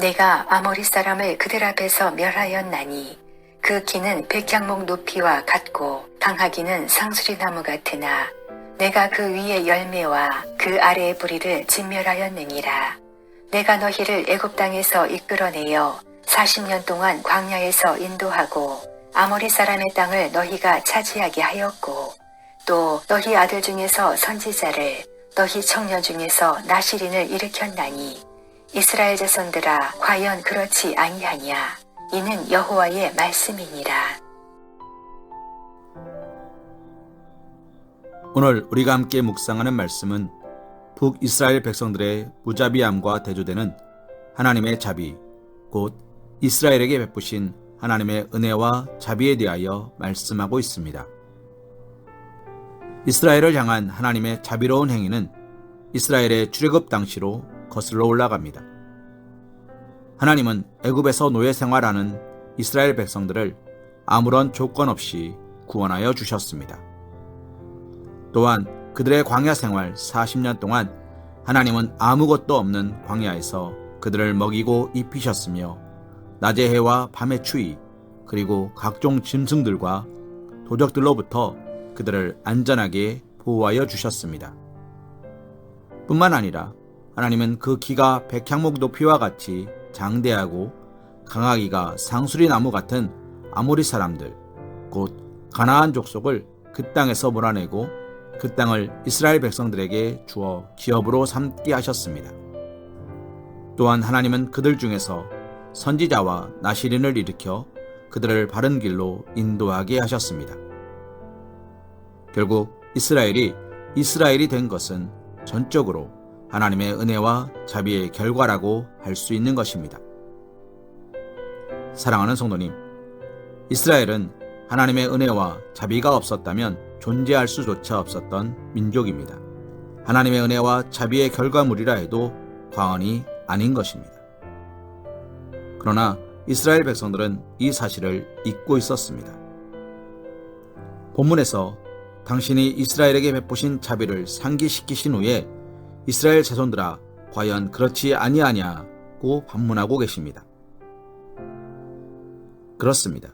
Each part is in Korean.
내가 아모리 사람을 그들 앞에서 멸하였나니 그 키는 백향목 높이와 같고 당하기는 상수리나무 같으나 내가 그 위의 열매와 그 아래의 뿌리를 진멸하였느니라. 내가 너희를 애굽 땅에서 이끌어내어 40년 동안 광야에서 인도하고 아모리 사람의 땅을 너희가 차지하게 하였고 또 너희 아들 중에서 선지자를 너희 청년 중에서 나시린을 일으켰나니 이스라엘 자손들아 과연 그렇지 아니하냐. 이는 여호와의 말씀이니라. 오늘 우리가 함께 묵상하는 말씀은 북이스라엘 백성들의 무자비함과 대조되는 하나님의 자비, 곧 이스라엘에게 베푸신 하나님의 은혜와 자비에 대하여 말씀하고 있습니다. 이스라엘을 향한 하나님의 자비로운 행위는 이스라엘의 출애굽 당시로 거슬러 올라갑니다. 하나님은 애굽에서 노예 생활하는 이스라엘 백성들을 아무런 조건 없이 구원하여 주셨습니다. 또한 그들의 광야 생활 40년 동안 하나님은 아무것도 없는 광야에서 그들을 먹이고 입히셨으며 낮의 해와 밤의 추위 그리고 각종 짐승들과 도적들로부터 그들을 안전하게 보호하여 주셨습니다. 뿐만 아니라 하나님은 그 키가 백향목 높이와 같이 장대하고 강하기가 상수리 나무 같은 아모리 사람들, 곧 가나안 족속을 그 땅에서 몰아내고 그 땅을 이스라엘 백성들에게 주어 기업으로 삼게 하셨습니다. 또한 하나님은 그들 중에서 선지자와 나시린을 일으켜 그들을 바른 길로 인도하게 하셨습니다. 결국 이스라엘이 된 것은 전적으로 하나님의 은혜와 자비의 결과라고 할 수 있는 것입니다. 사랑하는 성도님, 이스라엘은 하나님의 은혜와 자비가 없었다면 존재할 수조차 없었던 민족입니다. 하나님의 은혜와 자비의 결과물이라 해도 과언이 아닌 것입니다. 그러나 이스라엘 백성들은 이 사실을 잊고 있었습니다. 본문에서 당신이 이스라엘에게 베푸신 자비를 상기시키신 후에 이스라엘 자손들아 과연 그렇지 아니하냐고 반문하고 계십니다. 그렇습니다.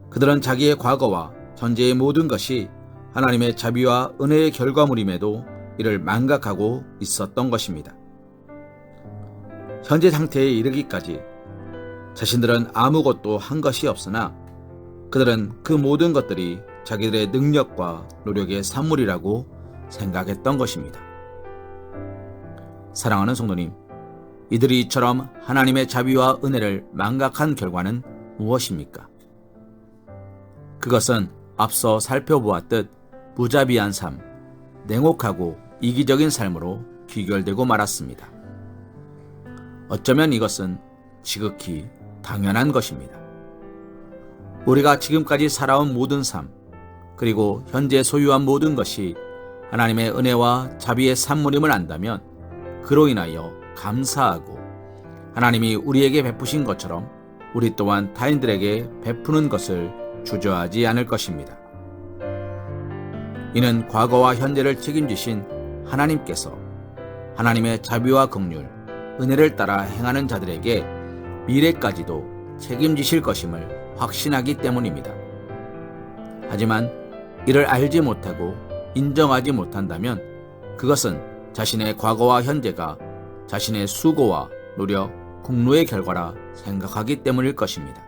그들은 자기의 과거와 현재의 모든 것이 하나님의 자비와 은혜의 결과물임에도 이를 망각하고 있었던 것입니다. 현재 상태에 이르기까지 자신들은 아무것도 한 것이 없으나 그들은 그 모든 것들이 자기들의 능력과 노력의 산물이라고 생각했던 것입니다. 사랑하는 성도님, 이들이 이처럼 하나님의 자비와 은혜를 망각한 결과는 무엇입니까? 그것은 앞서 살펴보았듯 무자비한 삶, 냉혹하고 이기적인 삶으로 귀결되고 말았습니다. 어쩌면 이것은 지극히 당연한 것입니다. 우리가 지금까지 살아온 모든 삶, 그리고 현재 소유한 모든 것이 하나님의 은혜와 자비의 산물임을 안다면 그로 인하여 감사하고 하나님이 우리에게 베푸신 것처럼 우리 또한 타인들에게 베푸는 것을 주저하지 않을 것입니다. 이는 과거와 현재를 책임지신 하나님께서 하나님의 자비와 긍휼, 은혜를 따라 행하는 자들에게 미래까지도 책임지실 것임을 확신하기 때문입니다. 하지만 이를 알지 못하고 인정하지 못한다면 그것은 자신의 과거와 현재가 자신의 수고와 노력, 공로의 결과라 생각하기 때문일 것입니다.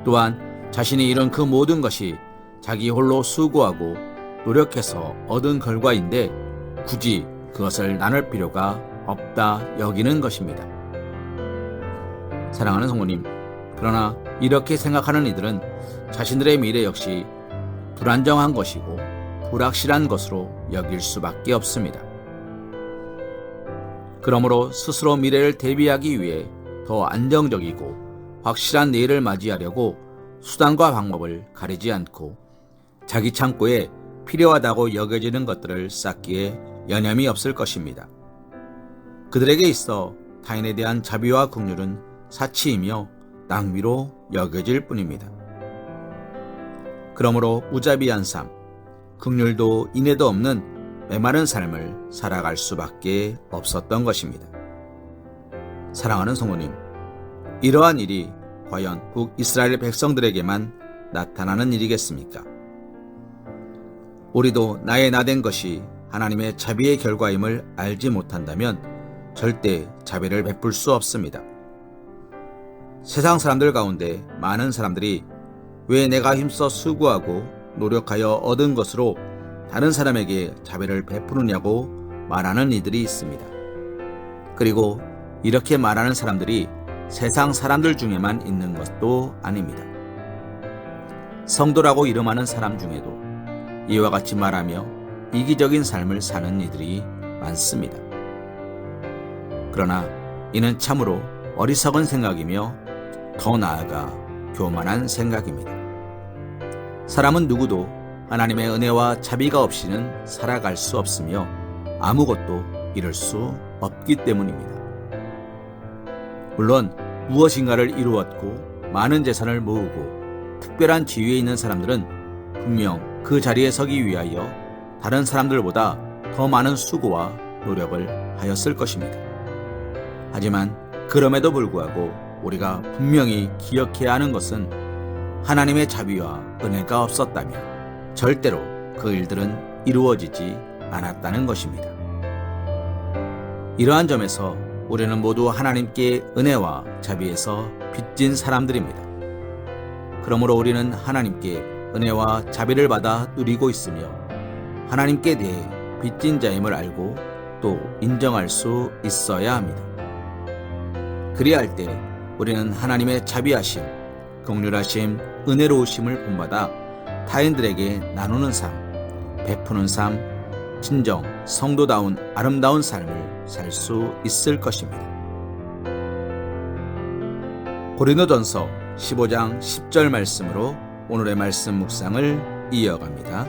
또한 자신이 이룬 그 모든 것이 자기 홀로 수고하고 노력해서 얻은 결과인데 굳이 그것을 나눌 필요가 없다 여기는 것입니다. 사랑하는 성도님, 그러나 이렇게 생각하는 이들은 자신들의 미래 역시 불안정한 것이고 불확실한 것으로 여길 수밖에 없습니다. 그러므로 스스로 미래를 대비하기 위해 더 안정적이고 확실한 내일을 맞이하려고 수단과 방법을 가리지 않고 자기 창고에 필요하다고 여겨지는 것들을 쌓기에 여념이 없을 것입니다. 그들에게 있어 타인에 대한 자비와 긍휼은 사치이며 낭비로 여겨질 뿐입니다. 그러므로 무자비한 삶, 긍휼도 인애도 없는 메마른 삶을 살아갈 수밖에 없었던 것입니다. 사랑하는 성도님, 이러한 일이 과연 국 이스라엘 백성들에게만 나타나는 일이겠습니까? 우리도 나의 나된 것이 하나님의 자비의 결과임을 알지 못한다면 절대 자비를 베풀 수 없습니다. 세상 사람들 가운데 많은 사람들이 왜 내가 힘써 수고하고 노력하여 얻은 것으로 다른 사람에게 자비를 베푸느냐고 말하는 이들이 있습니다. 그리고 이렇게 말하는 사람들이 세상 사람들 중에만 있는 것도 아닙니다. 성도라고 이름하는 사람 중에도 이와 같이 말하며 이기적인 삶을 사는 이들이 많습니다. 그러나 이는 참으로 어리석은 생각이며 더 나아가 교만한 생각입니다. 사람은 누구도 하나님의 은혜와 자비가 없이는 살아갈 수 없으며 아무것도 이룰 수 없기 때문입니다. 물론 무엇인가를 이루었고 많은 재산을 모으고 특별한 지위에 있는 사람들은 분명 그 자리에 서기 위하여 다른 사람들보다 더 많은 수고와 노력을 하였을 것입니다. 하지만 그럼에도 불구하고 우리가 분명히 기억해야 하는 것은 하나님의 자비와 은혜가 없었다면 절대로 그 일들은 이루어지지 않았다는 것입니다. 이러한 점에서 우리는 모두 하나님께 은혜와 자비에서 빚진 사람들입니다. 그러므로 우리는 하나님께 은혜와 자비를 받아 누리고 있으며 하나님께 대해 빚진 자임을 알고 또 인정할 수 있어야 합니다. 그리할 때 우리는 하나님의 자비하심, 긍휼하심, 은혜로우심을 본받아 타인들에게 나누는 삶, 베푸는 삶, 진정 성도다운 아름다운 삶을 살 수 있을 것입니다. 고린도전서 15장 10절 말씀으로 오늘의 말씀 묵상을 이어갑니다.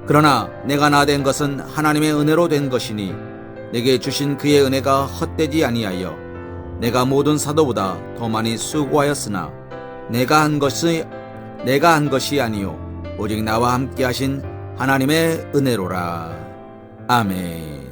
그러나 내가 나된 것은 하나님의 은혜로 된 것이니 내게 주신 그의 은혜가 헛되지 아니하여 내가 모든 사도보다 더 많이 수고하였으나 내가 한 것이 아니요 오직 나와 함께 하신 하나님의 은혜로라. 아멘.